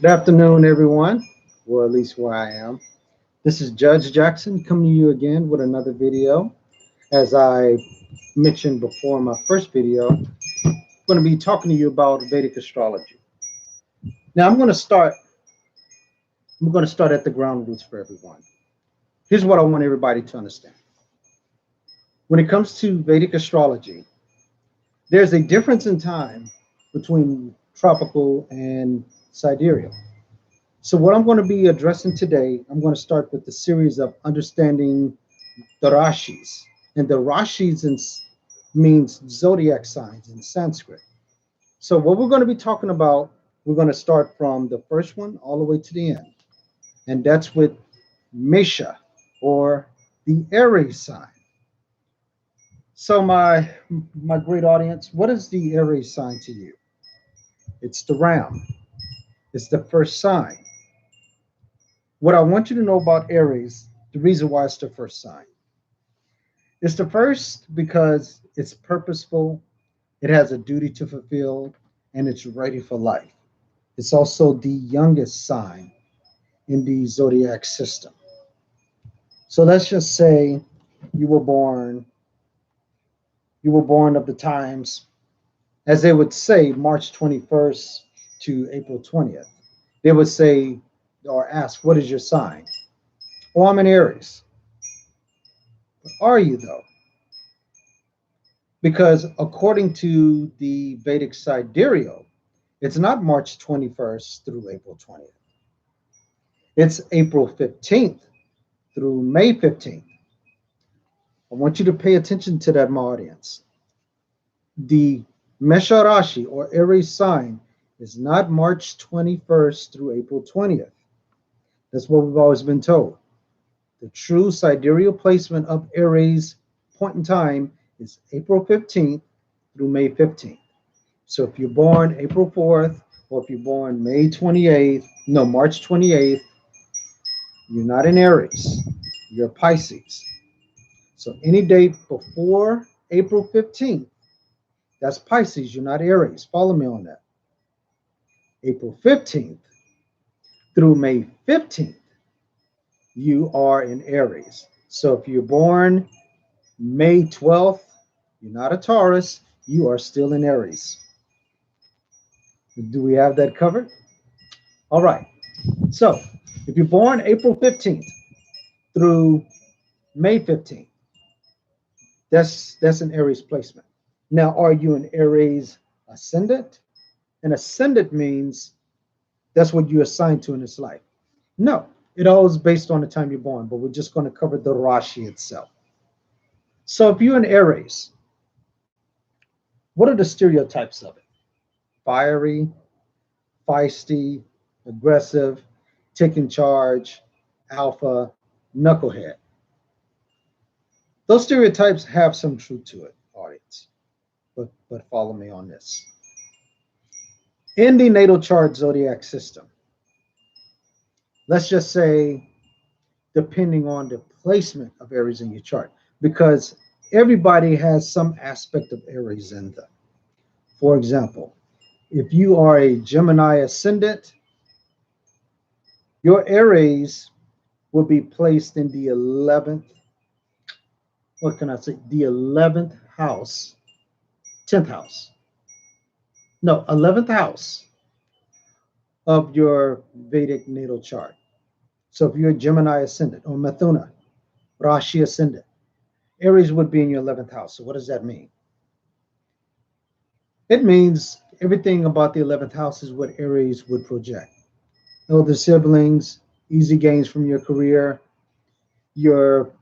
Good afternoon, everyone, or at least where I am. This is Judge Jackson coming to you again with another video. As I mentioned before in my first video, I'm going to be talking to you about Vedic astrology. Now, I'm going to start at the ground roots for everyone. Here's what I want everybody to understand. When it comes to Vedic astrology, there's a difference in time between tropical and sidereal. So what I'm going to be addressing today, I'm going to start with the series of understanding the Rashis. And the Rashis means zodiac signs in Sanskrit. So what we're going to be talking about, we're going to start from the first one all the way to the end. And that's with Mesha, or the Aries sign. So my great audience, what is the Aries sign to you? It's the ram. It's the first sign. What I want you to know about Aries, the reason why it's the first sign. It's the first because it's purposeful, it has a duty to fulfill, and it's ready for life. It's also the youngest sign in the zodiac system. So let's just say you were born of the times, as they would say, March 21st to April 20th. They would say or ask, what is your sign? Oh, I'm an Aries. But are you though? Because according to the Vedic sidereal, it's not March 21st through April 20th. It's April 15th through May 15th. I want you to pay attention to that, my audience. The Mesha Rasi, or Aries sign, is not March 21st through April 20th. That's what we've always been told. The true sidereal placement of Aries point in time is April 15th through May 15th. So if you're born April 4th, or if you're born March 28th, you're not in Aries, you're Pisces. So any date before April 15th, that's Pisces, you're not Aries. Follow me on that. April 15th through May 15th, you are in Aries. So if you're born May 12th, you're not a Taurus, you are still in Aries. Do we have that covered? All right. So if you're born April 15th through May 15th, that's an Aries placement. Now, are you an Aries ascendant? An ascendant means that's what you're assigned to in this life. No, it all is based on the time you're born, but we're just going to cover the Rashi itself. So if you're an Aries, what are the stereotypes of it? Fiery, feisty, aggressive, taking charge, alpha, knucklehead. Those stereotypes have some truth to it, audience. But follow me on this. In the natal chart zodiac system, let's just say, depending on the placement of Aries in your chart, because everybody has some aspect of Aries in them. For example, if you are a Gemini ascendant, your Aries will be placed in the 11th, what can I say, the 11th house, 10th house. No, 11th house of your Vedic natal chart. So if you're a Gemini ascendant or Mithuna, Rashi ascendant, Aries would be in your 11th house. So what does that mean? It means everything about the 11th house is what Aries would project. Elder siblings, easy gains from your career, your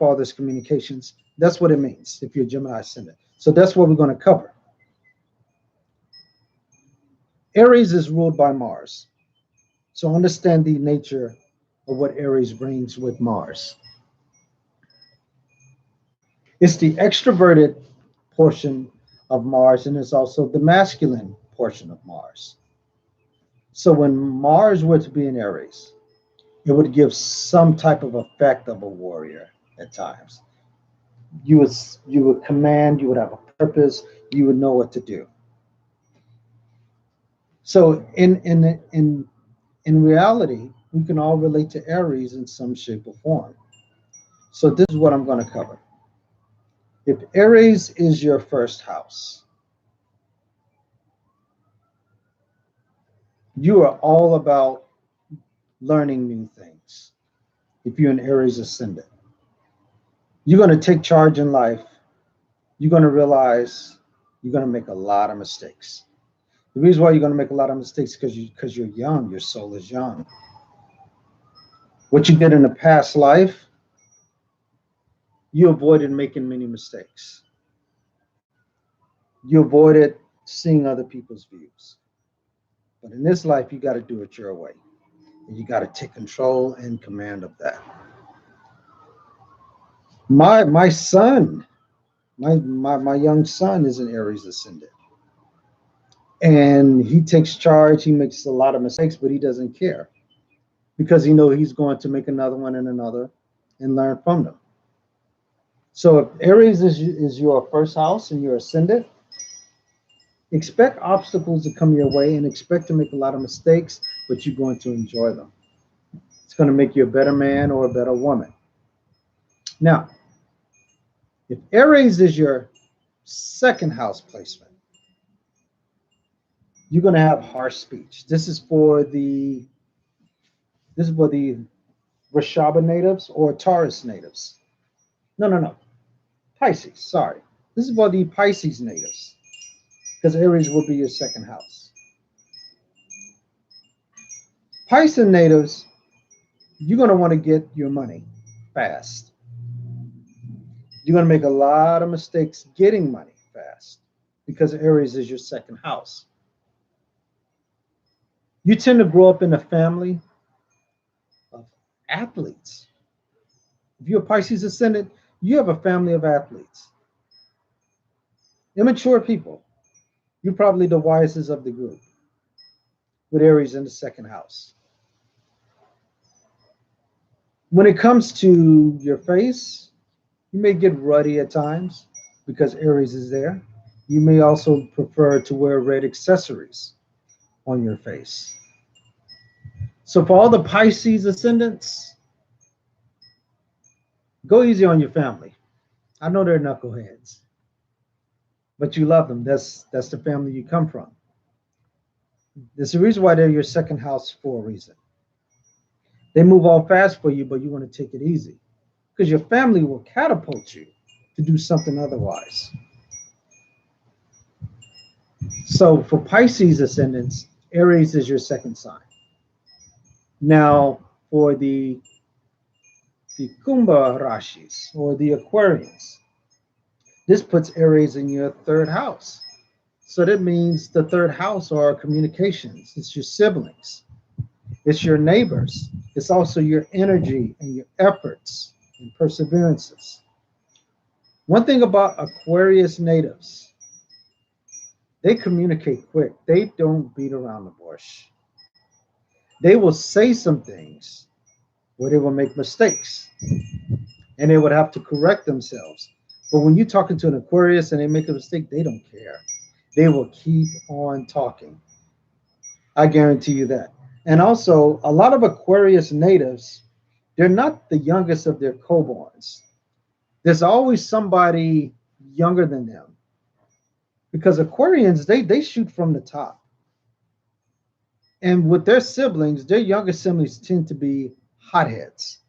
father's communications. That's what it means if you're a Gemini ascendant. So that's what we're going to cover. Aries is ruled by Mars. So understand the nature of what Aries brings with Mars. It's the extroverted portion of Mars, and it's also the masculine portion of Mars. So when Mars were to be in Aries, it would give some type of effect of a warrior at times. You would command, you would have a purpose, you would know what to do. So in In reality, we can all relate to Aries in some shape or form. So this is what I'm going to cover. If Aries is your first house, you are all about learning new things. If you're an Aries ascendant, you're going to take charge in life. You're going to realize you're going to make a lot of mistakes. The reason why you're going to make a lot of mistakes is because you're young. Your soul is young. What you did in the past life, you avoided making many mistakes. You avoided seeing other people's views. But in this life, you got to do it your way. And you got to take control and command of that. My son, my young son is an Aries ascendant. And he takes charge. He makes a lot of mistakes, but he doesn't care because he knows he's going to make another one and another and learn from them. So if Aries is your first house and you're ascendant, expect obstacles to come your way and expect to make a lot of mistakes, but you're going to enjoy them. It's going to make you a better man or a better woman. Now, if Aries is your second house placement, you're going to have harsh speech. This is for the Rashaba natives or Taurus natives. No. Pisces, sorry. This is for the Pisces natives because Aries will be your second house. Pisces natives, you're going to want to get your money fast. You're going to make a lot of mistakes getting money fast because Aries is your second house. You tend to grow up in a family of athletes. If you're a Pisces ascendant, you have a family of athletes. Immature people. You're probably the wisest of the group with Aries in the second house. When it comes to your face, you may get ruddy at times because Aries is there. You may also prefer to wear red accessories on your face. So for all the Pisces ascendants, go easy on your family. I know they're knuckleheads, but you love them. That's the family you come from. There's a reason why they're your second house for a reason. They move all fast for you, but you want to take it easy because your family will catapult you to do something otherwise. So for Pisces ascendants, Aries is your second sign. Now for the Kumbha Rashis or the Aquarians, this puts Aries in your third house. So that means the third house are communications. It's your siblings. It's your neighbors. It's also your energy and your efforts and perseverances. One thing about Aquarius natives, they communicate quick. They don't beat around the bush. They will say some things where they will make mistakes and they would have to correct themselves. But when you're talking to an Aquarius and they make a mistake, they don't care. They will keep on talking. I guarantee you that. And also, a lot of Aquarius natives, they're not the youngest of their co-borns. There's always somebody younger than them. Because Aquarians, they shoot from the top. And with their siblings, their younger siblings tend to be hotheads.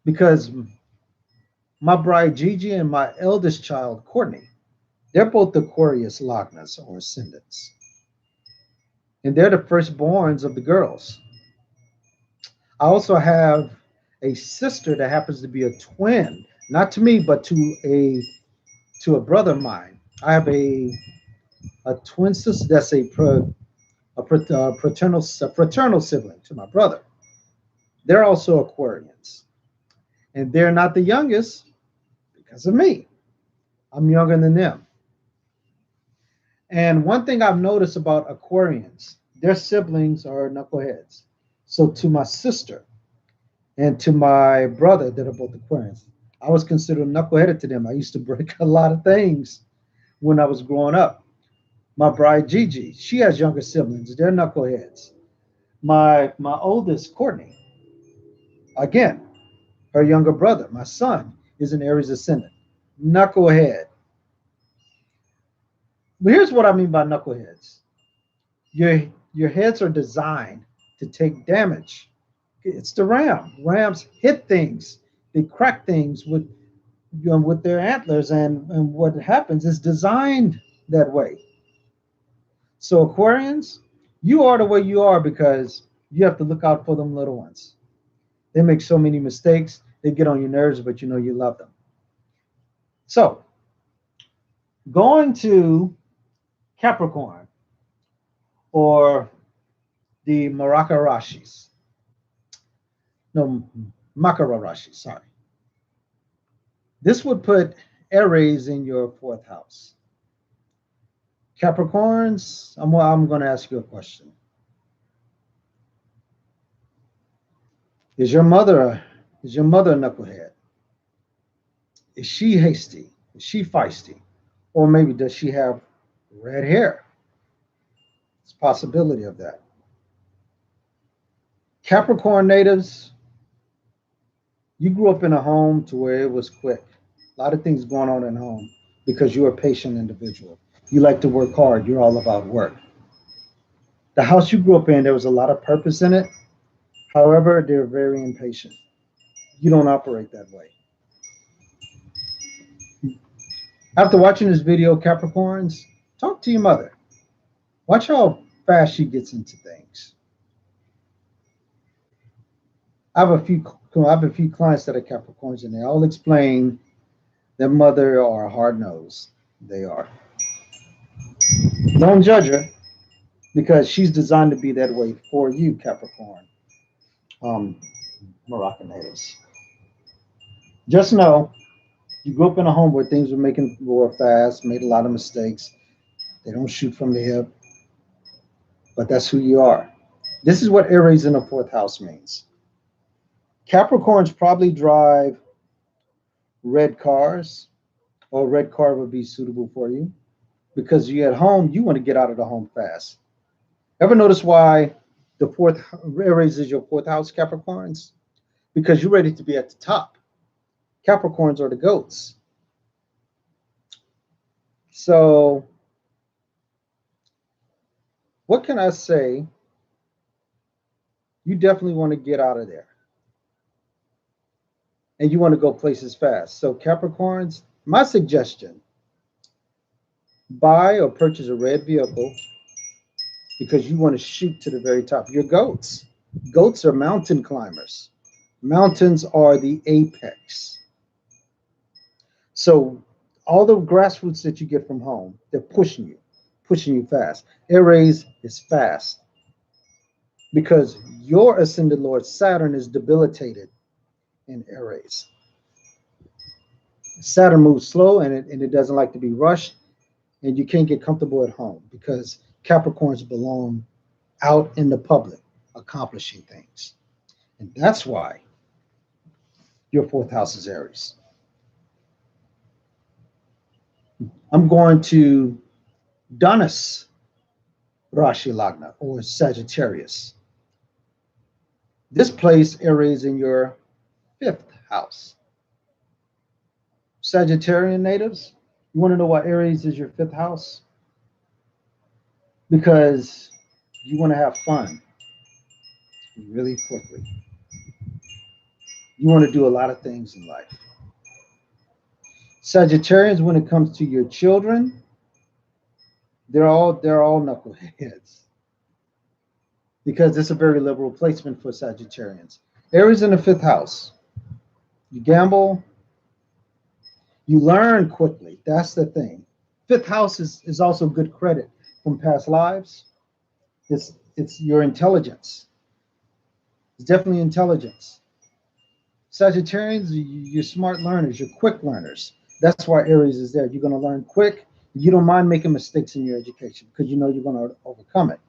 Because my bride Gigi and my eldest child Courtney, they're both Aquarius Lagnas or ascendants. And they're the firstborns of the girls. I also have a sister that happens to be a twin, not to me, but to a brother of mine. I have a twin sister that's a fraternal sibling to my brother. They're also Aquarians. And they're not the youngest because of me. I'm younger than them. And one thing I've noticed about Aquarians, their siblings are knuckleheads. So to my sister and to my brother that are both Aquarians, I was considered knuckleheaded to them. I used to break a lot of things when I was growing up. My bride Gigi, she has younger siblings. They're knuckleheads. My oldest, Courtney, again, her younger brother, my son, is an Aries ascendant. Knucklehead. But here's what I mean by knuckleheads. Your heads are designed to take damage. It's the ram. Rams hit things. They crack things with their antlers, and what happens is designed that way. So Aquarians, you are the way you are because you have to look out for them little ones. They make so many mistakes. They get on your nerves, but you know you love them. So going to Capricorn or the Maraka Rashis. No, Makara Rashi, sorry. This would put Aries in your fourth house. Capricorns, I'm going to ask you a question. Is your mother a knucklehead? Is she hasty? Is she feisty? Or maybe does she have red hair? It's a possibility of that. Capricorn natives, you grew up in a home to where it was quick. A lot of things going on at home because you're a patient individual. You like to work hard. You're all about work. The house you grew up in, there was a lot of purpose in it. However, they're very impatient. You don't operate that way. After watching this video, Capricorns, talk to your mother. Watch how fast she gets into things. I have a few clients that are Capricorns, and they all explain their mother are hard-nosed. They are. Don't judge her because she's designed to be that way for you, Capricorn. Moroccan natives. Just know you grew up in a home where things were fast, made a lot of mistakes. They don't shoot from the hip, but that's who you are. This is what Aries in the fourth house means. Capricorns probably drive red cars, or a red car would be suitable for you because you're at home, you want to get out of the home fast. Ever notice why the fourth Aries is your fourth house, Capricorns? Because you're ready to be at the top. Capricorns are the goats. So what can I say? You definitely want to get out of there. And you want to go places fast. So Capricorns, my suggestion, buy or purchase a red vehicle because you want to shoot to the very top. You're goats. Goats are mountain climbers. Mountains are the apex. So all the grassroots that you get from home, they're pushing you fast. Aries is fast because your ascended Lord Saturn is debilitated in Aries. Saturn moves slow and it doesn't like to be rushed, and you can't get comfortable at home because Capricorns belong out in the public, accomplishing things. And that's why your fourth house is Aries. I'm going to Dhanus Rashi Lagna or Sagittarius. This place Aries in your fifth house. Sagittarian natives, you want to know why Aries is your fifth house? Because you want to have fun really quickly. You want to do a lot of things in life. Sagittarians, when it comes to your children, they're all knuckleheads because it's a very liberal placement for Sagittarians. Aries in the fifth house. You gamble. You learn quickly. That's the thing. Fifth house is also good credit from past lives. It's your intelligence. It's definitely intelligence. Sagittarians, you're smart learners. You're quick learners. That's why Aries is there. You're going to learn quick. You don't mind making mistakes in your education because you know you're going to overcome it.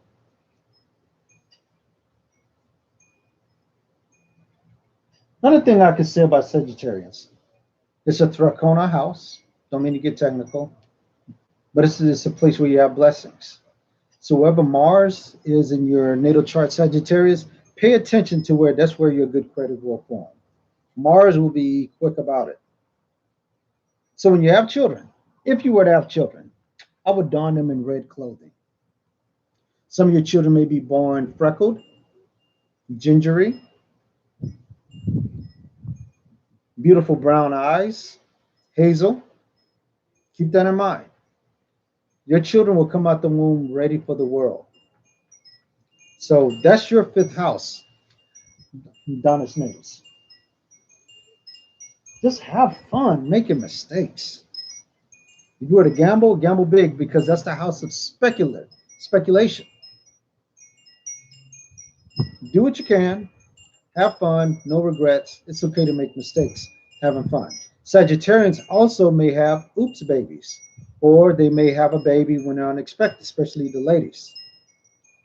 Another thing I could say about Sagittarians, it's a Trachona house. Don't mean to get technical, but it's a place where you have blessings. So wherever Mars is in your natal chart, Sagittarius, pay attention to where that's where your good credit will form. Mars will be quick about it. So when you have children, if you were to have children, I would don them in red clothing. Some of your children may be born freckled, gingery, beautiful brown eyes, hazel. Keep that in mind. Your children will come out the womb ready for the world. So that's your fifth house, Donna's natives. Just have fun making mistakes. If you were to gamble, gamble big because that's the house of speculation. Do what you can, have fun, no regrets. It's okay to make mistakes, having fun. Sagittarians also may have oops babies, or they may have a baby when they're unexpected, especially the ladies,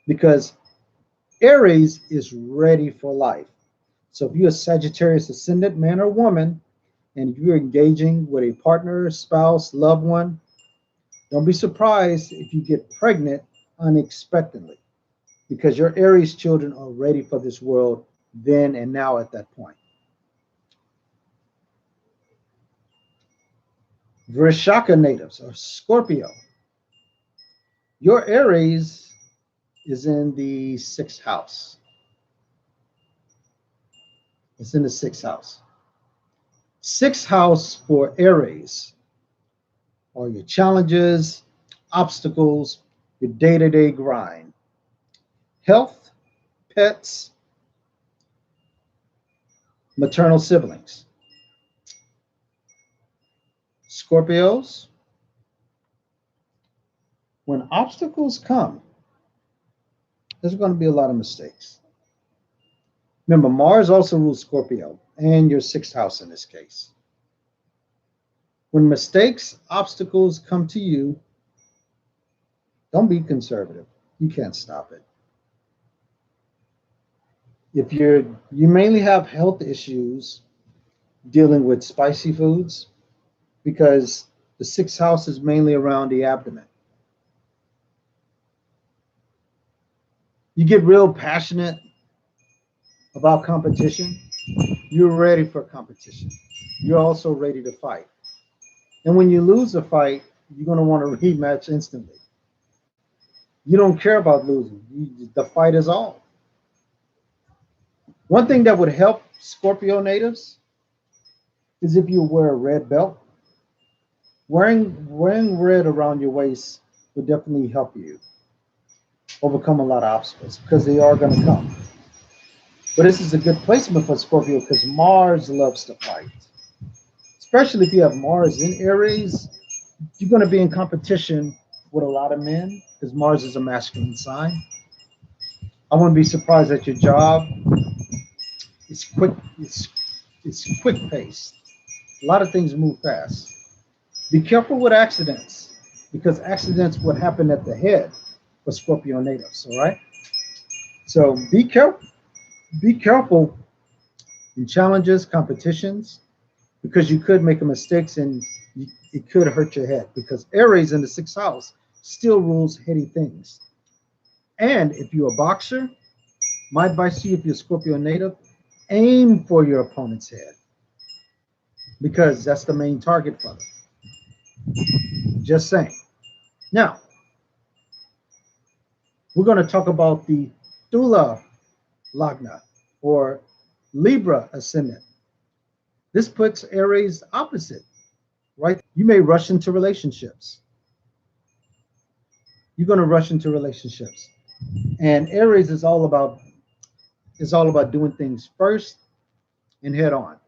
because Aries is ready for life. So if you're a Sagittarius ascendant, man or woman, and you're engaging with a partner, spouse, loved one, don't be surprised if you get pregnant unexpectedly, because your Aries children are ready for this world then and now at that point. Vrishaka natives or Scorpio. Your Aries is in the sixth house. It's in the sixth house. Sixth house for Aries are your challenges, obstacles, your day-to-day grind, health, pets, maternal siblings. Scorpios, when obstacles come, there's going to be a lot of mistakes. Remember, Mars also rules Scorpio and your sixth house in this case. When mistakes, obstacles come to you, don't be conservative. You can't stop it. If you mainly have health issues dealing with spicy foods, because the sixth house is mainly around the abdomen. You get real passionate about competition. You're ready for competition. You're also ready to fight. And when you lose a fight, you're going to want a rematch instantly. You don't care about losing. The fight is on. One thing that would help Scorpio natives is if you wear a red belt. Wearing red around your waist would definitely help you overcome a lot of obstacles, because they are going to come. But this is a good placement for Scorpio because Mars loves to fight. Especially if you have Mars in Aries, you're going to be in competition with a lot of men because Mars is a masculine sign. I wouldn't be surprised that your job is quick. It's quick paced. A lot of things move fast. Be careful with accidents, because accidents would happen at the head for Scorpio natives. All right. So be careful. Be careful in challenges, competitions, because you could make a mistake and it could hurt your head, because Aries in the sixth house still rules heady things. And if you're a boxer, my advice to you, if you're a Scorpio native, aim for your opponent's head, because that's the main target for them. Just saying. Now, we're going to talk about the Thula Lagna or Libra ascendant. This puts Aries opposite, right? You may rush into relationships. You're going to rush into relationships. And Aries is all about doing things first and head on.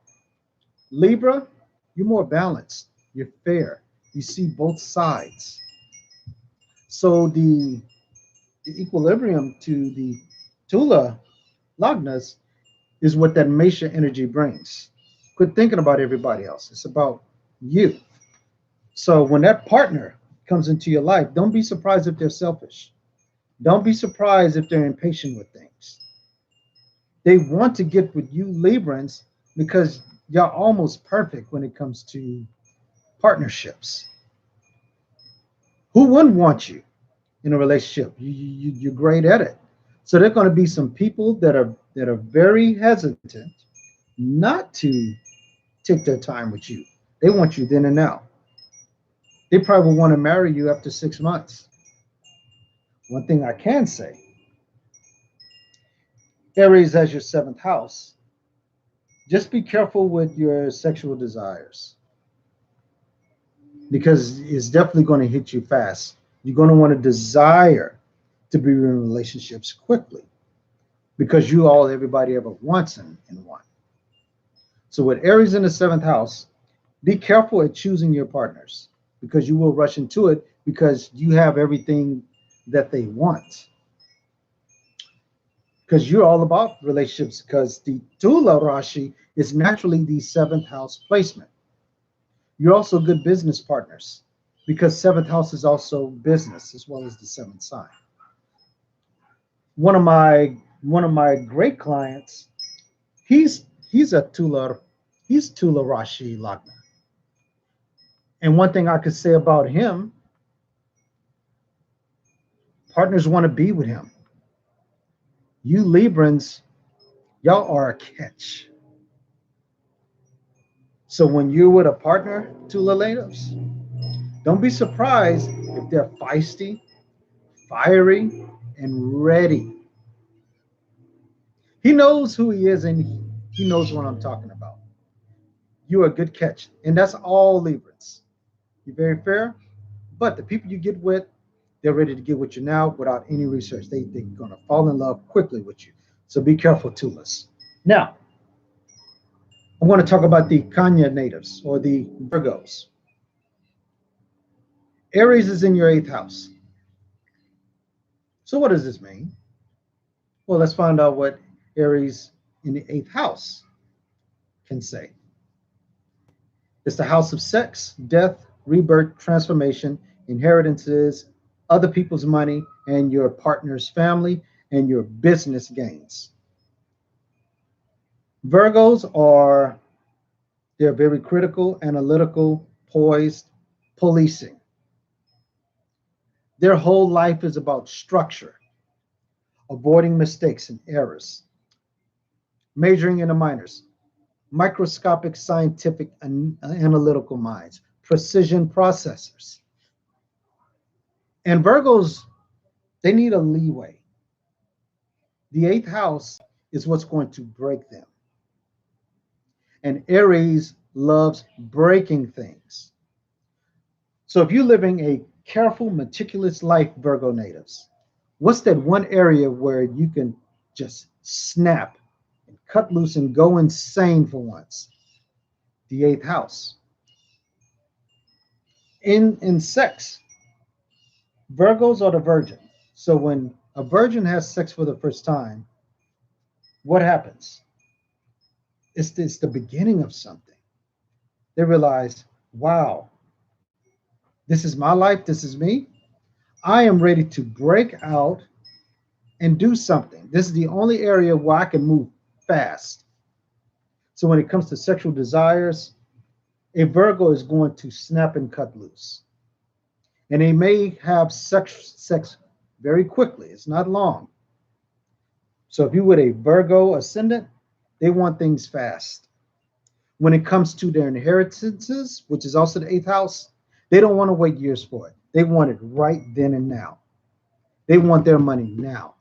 Libra, you're more balanced. You're fair. You see both sides. So the equilibrium to the Thula Lagnas is what that Mesha energy brings. Quit thinking about everybody else. It's about you. So when that partner comes into your life, don't be surprised if they're selfish. Don't be surprised if they're impatient with things. They want to get with you Librans because you're almost perfect when it comes to partnerships. Who wouldn't want you in a relationship. You're great at it. So there are going to be some people that are very hesitant not to take their time with you. They want you then and now. They probably want to marry you after 6 months. One thing I can say, Aries as your seventh house, just be careful with your sexual desires because it's definitely going to hit you fast. You're going to want to desire to be in relationships quickly because everybody ever wants in one. So with Aries in the seventh house, be careful at choosing your partners because you will rush into it because you have everything that they want. Because you're all about relationships because the Tula Rashi is naturally the seventh house placement. You're also good business partners because seventh house is also business as well as the seventh sign. One of my great clients, he's a Tula, he's Tula Rashi Lagna. And one thing I could say about him, partners want to be with him. You Librans, y'all are a catch. So when you're with a partner, Tula natives, don't be surprised if they're feisty, fiery, and ready. He knows who he is and he knows what I'm talking about. You're a good catch. And that's all Librans. You're very fair, but the people you get with, they're ready to get with you now without any research. They're going to fall in love quickly with you. So be careful, Tulas. Now, I want to talk about the Kanya natives or the Virgos. Aries is in your eighth house. So what does this mean? Well, let's find out what Aries in the eighth house can say. It's the house of sex, death, rebirth, transformation, inheritances, other people's money, and your partner's family, and your business gains. They're very critical, analytical, poised, policing. Their whole life is about structure, avoiding mistakes and errors, majoring in the minors, microscopic scientific and analytical minds, precision processors. And Virgos, they need a leeway. The eighth house is what's going to break them. And Aries loves breaking things. So if you're living a careful, meticulous life, Virgo natives, what's that one area where you can just snap and cut loose and go insane for once? The eighth house. In sex, Virgos are the virgin. So when a virgin has sex for the first time, what happens? It's the beginning of something. They realize, wow, this is my life, this is me. I am ready to break out and do something. This is the only area where I can move fast. So when it comes to sexual desires, a Virgo is going to snap and cut loose. And they may have sex very quickly. It's not long. So if you're with a Virgo ascendant, they want things fast. When it comes to their inheritances, which is also the eighth house, they don't want to wait years for it. They want it right then and now. They want their money now.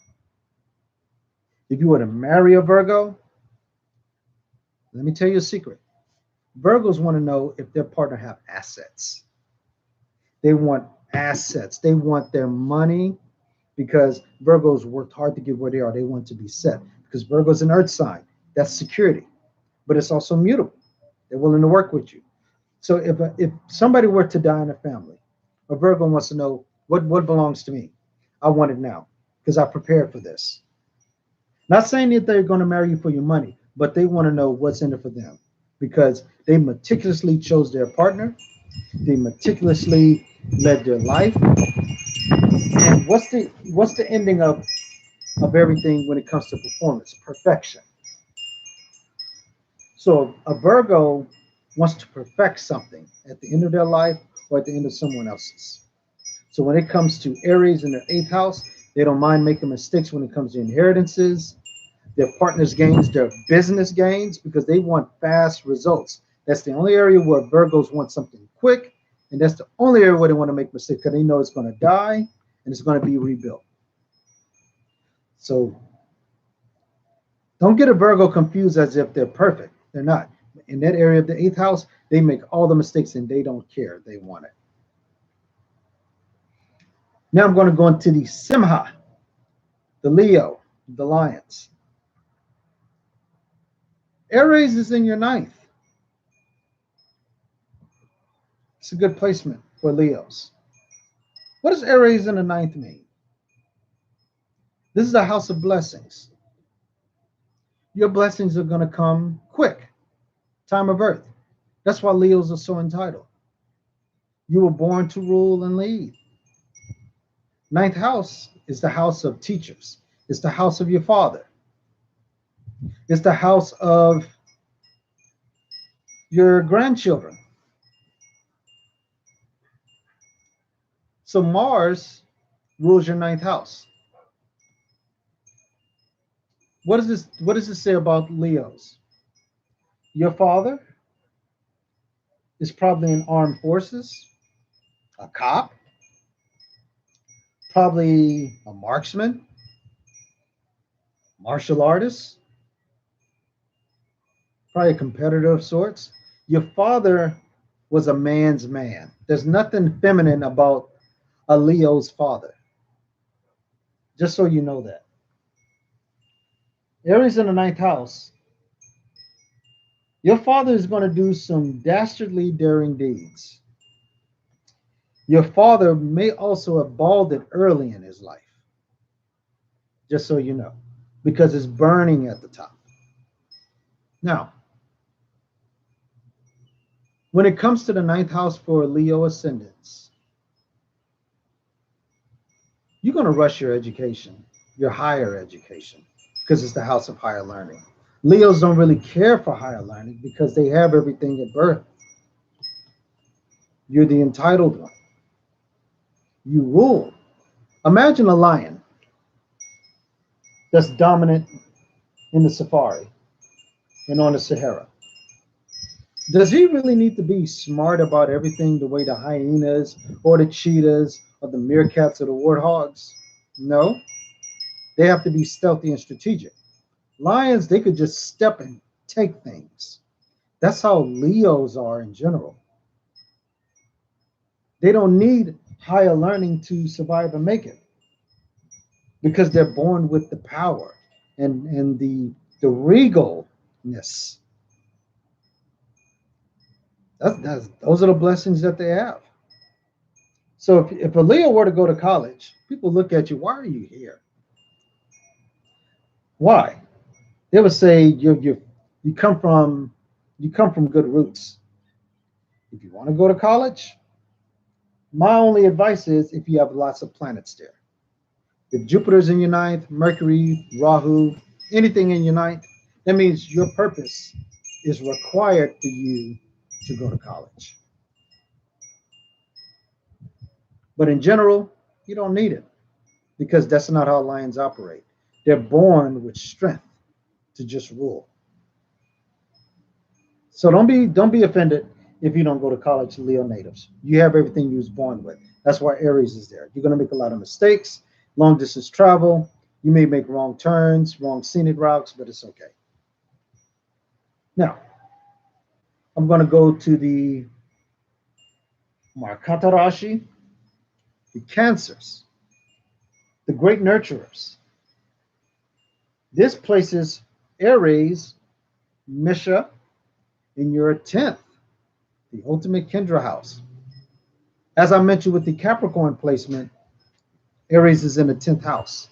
If you were to marry a Virgo, let me tell you a secret. Virgos want to know if their partner have assets. They want assets. They want their money because Virgos worked hard to get where they are. They want to be set because Virgo's an earth sign. That's security, but it's also mutable. They're willing to work with you. So if somebody were to die in a family, a Virgo wants to know what belongs to me. I want it now because I prepared for this. Not saying that they're going to marry you for your money, but they want to know what's in it for them because they meticulously chose their partner. They meticulously led their life. And what's the ending of everything when it comes to performance? Perfection. So a Virgo wants to perfect something at the end of their life or at the end of someone else's. So when it comes to Aries in their 8th house, they don't mind making mistakes when it comes to inheritances, their partners' gains, their business gains, because they want fast results. That's the only area where Virgos want something quick, and that's the only area where they want to make mistakes because they know it's going to die and it's going to be rebuilt. So don't get a Virgo confused as if they're perfect. They're not. In that area of the 8th house, they make all the mistakes and they don't care. They want it. Now I'm going to go into the Simha, the Leo, the Lions. Aries is in your 9th. It's a good placement for Leos. What does Aries in the 9th mean? This is a house of blessings. Your blessings are going to come quick. Time of birth. That's why Leos are so entitled. You were born to rule and lead. 9th house is the house of teachers. It's the house of your father. It's the house of your grandchildren. So Mars rules your 9th house. What does this say about Leos? Your father is probably in armed forces, a cop, probably a marksman, martial artist, probably a competitor of sorts. Your father was a man's man. There's nothing feminine about a Leo's father. Just so you know that. Aries in the 9th house. Your father is going to do some dastardly daring deeds. Your father may also have balded early in his life. Just so you know. Because it's burning at the top. Now, when it comes to the 9th house for Leo ascendants, you're going to rush your education, your higher education, because it's the house of higher learning. Leos don't really care for higher learning because they have everything at birth. You're the entitled one. You rule. Imagine a lion that's dominant in the safari and on the Sahara. Does he really need to be smart about everything the way the hyenas or the cheetahs or the meerkats or the warthogs? No. They have to be stealthy and strategic. Lions, they could just step and take things. That's how Leos are in general. They don't need higher learning to survive and make it because they're born with the power and the regalness. Those are the blessings that they have. So if a Leo were to go to college, people look at you, why are you here? Why? They would say you come from good roots. If you want to go to college, my only advice is if you have lots of planets there. If Jupiter's in your 9th, Mercury, Rahu, anything in your 9th, that means your purpose is required for you to go to college. But in general, you don't need it because that's not how lions operate. They're born with strength to just rule. So don't be offended if you don't go to college, Leo natives. You have everything you was born with. That's why Aries is there. You're going to make a lot of mistakes, long distance travel. You may make wrong turns, wrong scenic routes, but it's okay. Now, I'm going to go to the Makara Rasi, the Cancers, the great nurturers. This places Aries, Mesha, in your 10th, the ultimate Kendra house. As I mentioned with the Capricorn placement, Aries is in the 10th house.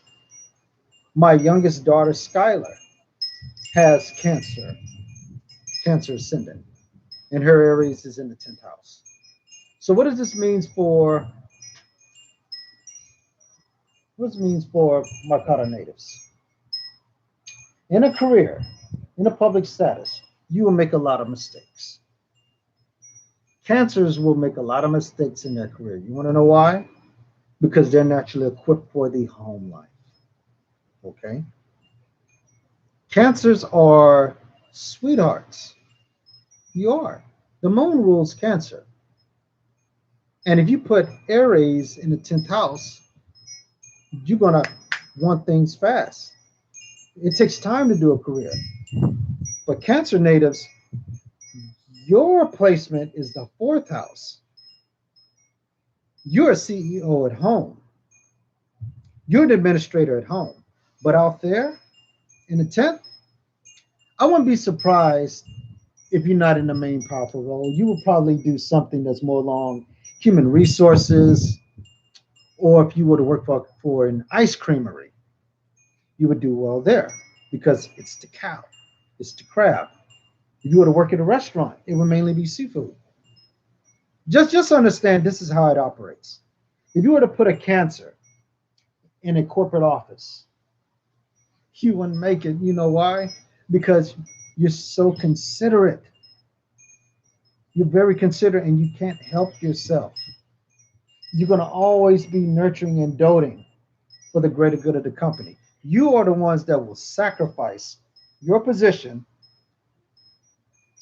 My youngest daughter, Skylar, has Cancer ascendant, and her Aries is in the 10th house. So what does this mean for Makara natives? In a career, in a public status, you will make a lot of mistakes. Cancers will make a lot of mistakes in their career. You want to know why? because they're naturally equipped for the home life. Okay? Cancers are sweethearts. You are. The moon rules Cancer. And if you put Aries in the 10th house, you're going to want things fast. It takes time to do a career. But Cancer natives, your placement is the 4th house. You're a CEO at home. You're an administrator at home. But out there in the 10th, I wouldn't be surprised if you're not in the main powerful role. You will probably do something that's more along human resources, or if you were to work for an ice creamery, you would do well there because it's the cow, it's the crab. If you were to work at a restaurant, it would mainly be seafood. Just understand this is how it operates. If you were to put a Cancer in a corporate office, you wouldn't make it. You know why? Because you're so considerate. You're very considerate and you can't help yourself. You're going to always be nurturing and doting for the greater good of the company. You are the ones that will sacrifice your position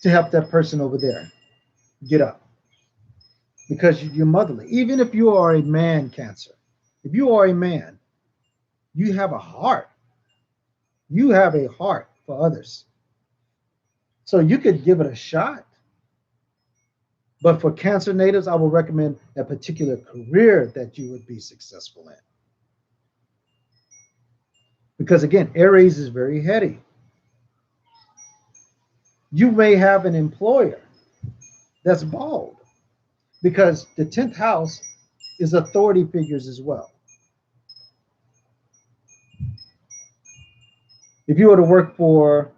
to help that person over there get up because you're motherly. Even if you are a man, Cancer, if you are a man, you have a heart. You have a heart for others. So you could give it a shot. But for Cancer natives, I would recommend a particular career that you would be successful in. Because again, Aries is very heady. You may have an employer that's bald because the 10th house is authority figures as well. If you were to work for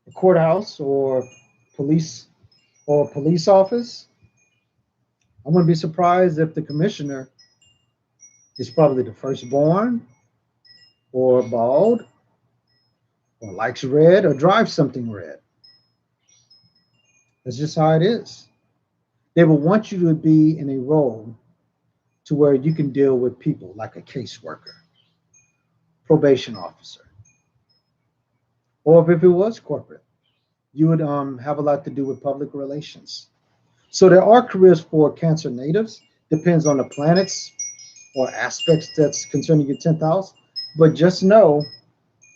a courthouse or police office, I wouldn't be surprised if the commissioner is probably the firstborn or bald or likes red or drives something red. That's just how it is. They will want you to be in a role to where you can deal with people like a caseworker, probation officer, or if it was corporate, you would have a lot to do with public relations. So there are careers for Cancer natives, depends on the planets or aspects that's concerning your 10th house. But just know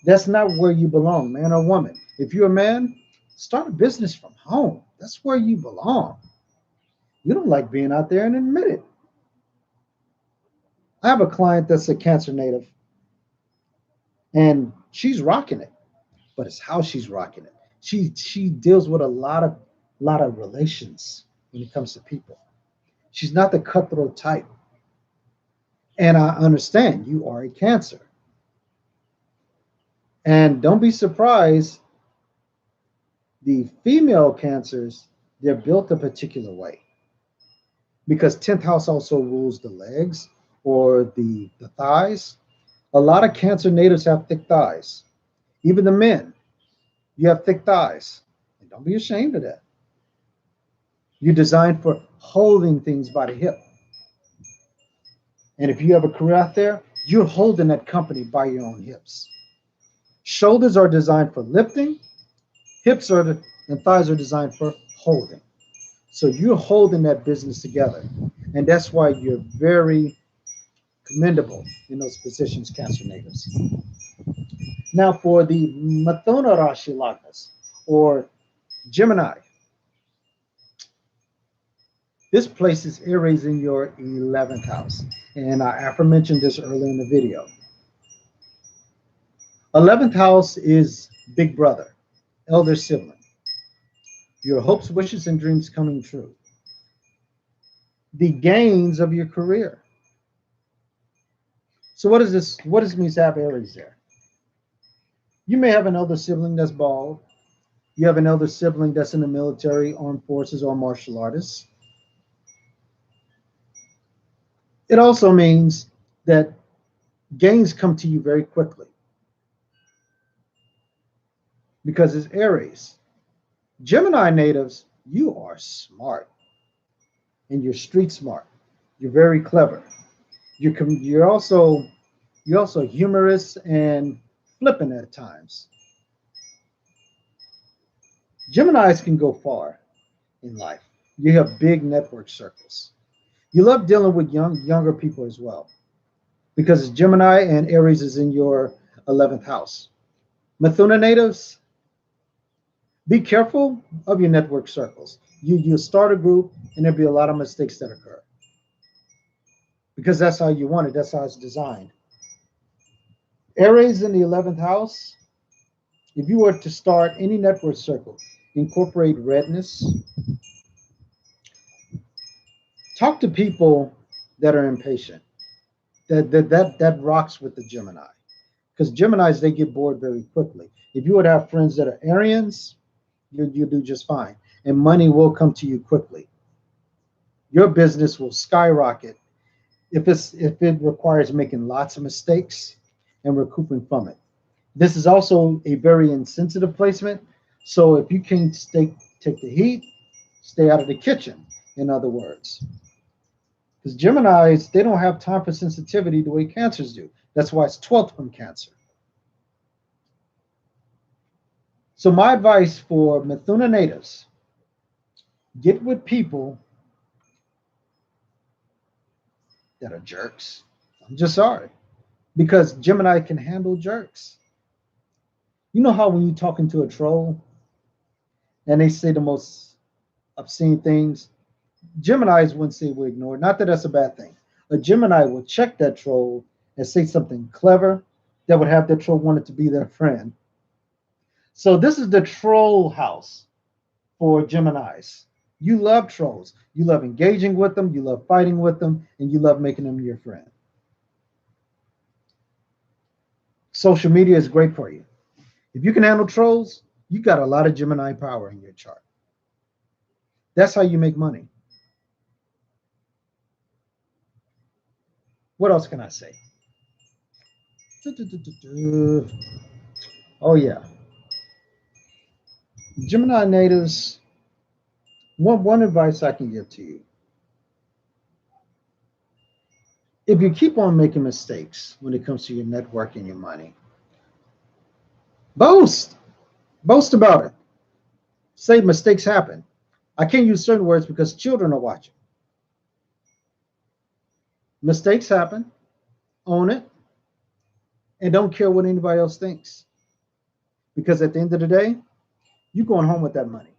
that's not where you belong, man or woman. If you're a man, start a business from home. That's where you belong. You don't like being out there and admit it. I have a client that's a Cancer native, and she's rocking it, but it's how she's rocking it. She deals with a lot of relations when it comes to people. She's not the cutthroat type. And I understand you are a Cancer. And don't be surprised, the female Cancers, they're built a particular way. Because 10th house also rules the legs or the thighs. A lot of Cancer natives have thick thighs. Even the men, you have thick thighs. And don't be ashamed of that. You're designed for holding things by the hip. And if you have a career out there, you're holding that company by your own hips. Shoulders are designed for lifting, hips and thighs are designed for holding. So you're holding that business together. And that's why you're very commendable in those positions, Cancer natives. Now for the Mathona Rashi Lagnas, or Gemini, this places Aries in your 11th house. And I aforementioned this earlier in the video. 11th house is big brother, elder sibling. Your hopes, wishes, and dreams coming true. The gains of your career. So what is this? What does it mean to have Aries there? You may have an elder sibling that's bald. You have an elder sibling that's in the military, armed forces, or martial artists. It also means that gains come to you very quickly because it's Aries. Gemini natives, you are smart. and you're street smart. You're very clever. You're also humorous and flippant at times. Geminis can go far in life. You have big network circles. You love dealing with younger people as well because it's Gemini and Aries is in your 11th house. Mithuna natives, be careful of your network circles. You start a group and there'll be a lot of mistakes that occur because that's how you want it. That's how it's designed. Aries in the 11th house, if you were to start any network circle, incorporate redness. Talk to people that are impatient. That rocks with the Gemini. Because Geminis, they get bored very quickly. If you would have friends that are Arians, you do just fine. And money will come to you quickly. Your business will skyrocket if it requires making lots of mistakes and recouping from it. This is also a very insensitive placement. So if you can't take the heat, stay out of the kitchen, in other words. Because Geminis, they don't have time for sensitivity the way Cancers do. That's why it's 12th from Cancer. So my advice for Mithuna natives, get with people that are jerks. I'm just sorry. Because Gemini can handle jerks. You know how when you're talking to a troll and they say the most obscene things, Geminis wouldn't say we ignore it. Not that that's a bad thing. A Gemini will check that troll and say something clever that would have that troll wanted to be their friend. So this is the troll house for Geminis. You love trolls. You love engaging with them. You love fighting with them. And you love making them your friend. Social media is great for you. If you can handle trolls, you got a lot of Gemini power in your chart. That's how you make money. What else can I say? Oh, yeah. Gemini natives, one advice I can give to you. If you keep on making mistakes when it comes to your network and your money, boast. Boast about it. Say mistakes happen. I can't use certain words because children are watching. Mistakes happen. Own it. And don't care what anybody else thinks. Because at the end of the day, you're going home with that money.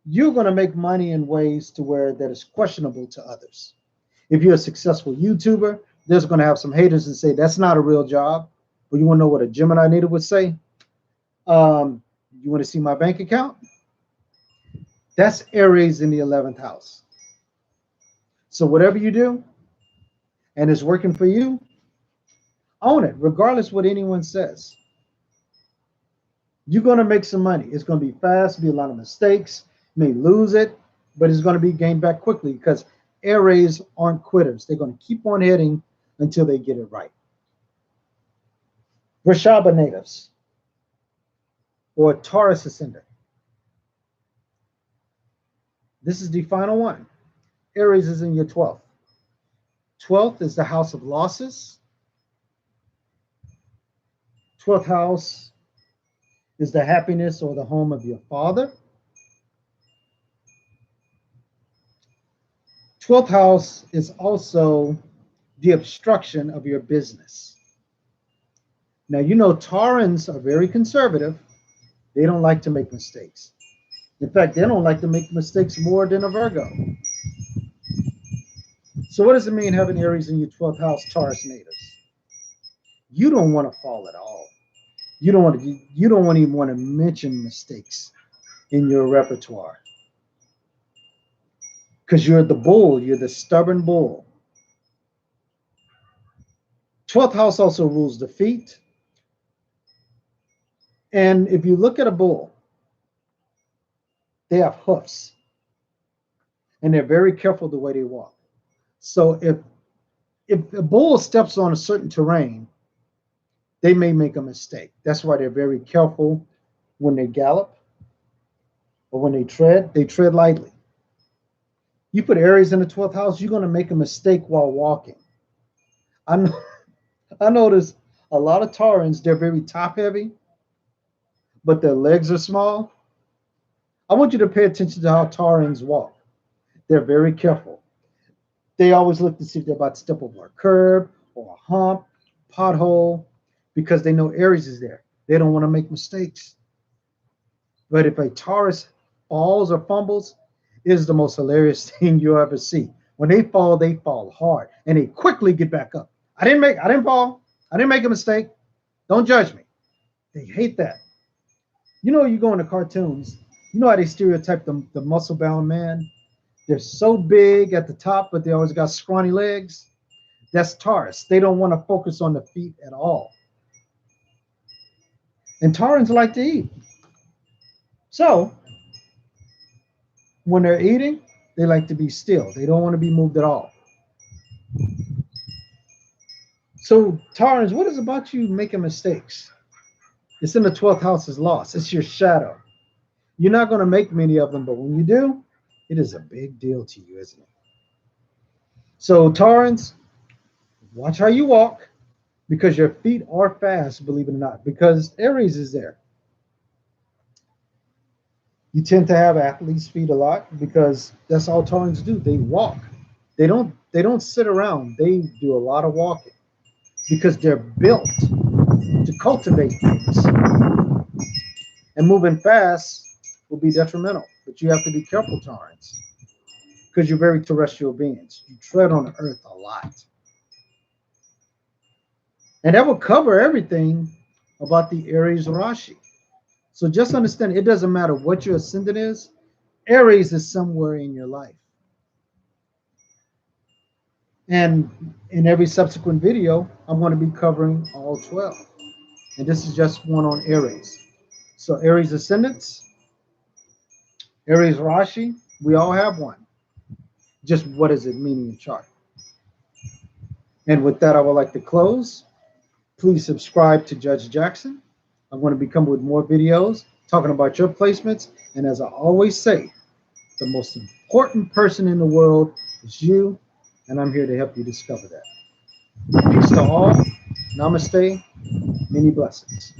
You're going to make money in ways to where that is questionable to others. If you're a successful YouTuber, there's going to have some haters that say that's not a real job. But you want to know what a Gemini native would say? You want to see my bank account? That's Aries in the 11th house. So whatever you do and it's working for you, own it, regardless what anyone says. You're going to make some money. It's going to be fast, be a lot of mistakes, you may lose it, but it's going to be gained back quickly because Aries aren't quitters. They're going to keep on heading until they get it right. Vrishabha natives or Taurus ascendant. This is the final one. Aries is in your 12th. 12th is the house of losses. 12th house is the happiness or the home of your father. 12th house is also the obstruction of your business. Now, you know, Taurans are very conservative. They don't like to make mistakes. In fact, they don't like to make mistakes more than a Virgo. So what does it mean having Aries in your 12th house, Taurus natives? You don't want to fall at all. You don't even want to mention mistakes in your repertoire. Because you're the bull, you're the stubborn bull. 12th house also rules defeat. And if you look at a bull, they have hoofs. And they're very careful the way they walk. So if a bull steps on a certain terrain, they may make a mistake. That's why they're very careful when they gallop or when they tread lightly. You put Aries in the 12th house, you're going to make a mistake while walking. I know, I notice a lot of Taurans, they're very top heavy, but their legs are small. I want you to pay attention to how Taurans walk. They're very careful. They always look to see if they're about to step over a curb or a hump, pothole, because they know Aries is there. They don't want to make mistakes. But if a Taurus falls or fumbles, it is the most hilarious thing you'll ever see. When they fall hard and they quickly get back up. I didn't fall. I didn't make a mistake. Don't judge me. They hate that. You know, you go into cartoons, you know how they stereotype the muscle bound man? They're so big at the top, but they always got scrawny legs. That's Taurus. They don't want to focus on the feet at all. And Taurans like to eat. So when they're eating, they like to be still. They don't want to be moved at all. So Taurans, what is about you making mistakes? It's in the 12th house is lost. It's your shadow. You're not going to make many of them, but when you do, it is a big deal to you, isn't it? So Taurans, watch how you walk, because your feet are fast, believe it or not, because Aries is there. You tend to have athlete's feet a lot because that's all Taurans do. They walk. They don't sit around. They do a lot of walking because they're built to cultivate things. And moving fast will be detrimental. But you have to be careful, Taurans, because you're very terrestrial beings. You tread on the earth a lot. And that will cover everything about the Aries Rasi. So just understand, it doesn't matter what your ascendant is. Aries is somewhere in your life. And in every subsequent video, I'm going to be covering all 12. And this is just one on Aries. So Aries ascendants, Aries Rasi, we all have one. Just what does it mean in your chart? And with that, I would like to close. Please subscribe to Judge Jackson. I'm going to be coming with more videos talking about your placements. And as I always say, the most important person in the world is you, and I'm here to help you discover that. Peace to all. Namaste. Many blessings.